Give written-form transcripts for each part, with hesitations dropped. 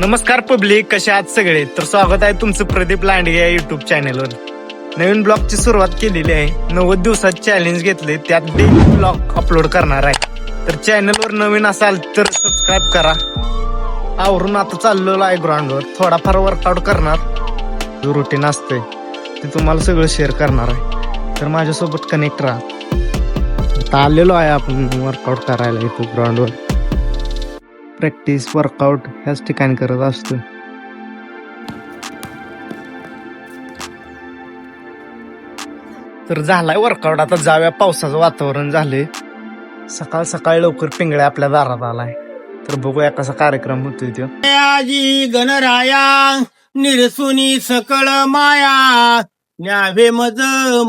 नमस्कार पब्लिक, कसे आहात सगळे. तर स्वागत आहे तुमचं प्रदीप लांडगे या युट्यूब चॅनलवर. नवीन ब्लॉगची सुरुवात केलेली आहे. 90 दिवसात चॅलेंज घेतले, त्यात डेली ब्लॉग अपलोड करणार आहे. तर चॅनलवर नवीन असाल तर सबस्क्राईब करा. आवरून आता चाललेलो आहे ग्राउंडवर, थोडाफार वर्कआउट करणार. जो रुटीन असते ते तुम्हाला सगळं शेअर करणार आहे, तर माझ्यासोबत कनेक्ट राहा. आता आलेलो आहे आपण वर्कआउट करायला इथे ग्राउंडवर. प्रॅक्टिस वर्कआउट ह्याच ठिकाणी करत असतो. तर झालाय वर्कआउट, आता जाऊया. पावसाचं वातावरण झालंय, सकाळ सकाळी लवकर पिंगळ्या आपल्या दारात आलाय. तर बघूया कसा कार्यक्रम होतोय तो. आजी गणराया निरसुनी सकळ माया न्यावे मज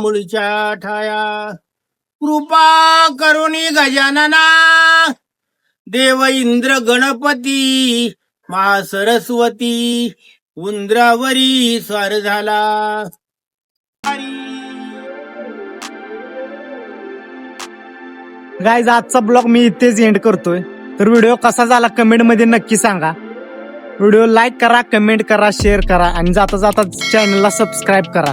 मुळच्या ठाया कृपा करुणी गजानना देव इंद्र गणपती महासरस्वती उंद्रावरी स्वार झाला. गाईज, आजचा ब्लॉग मी इथेच एंड करतोय. तर व्हिडिओ कसा झाला कमेंट मध्ये नक्की सांगा. व्हिडिओ लाईक करा, कमेंट करा, शेअर करा आणि जाता जाता चॅनलला सबस्क्राईब करा.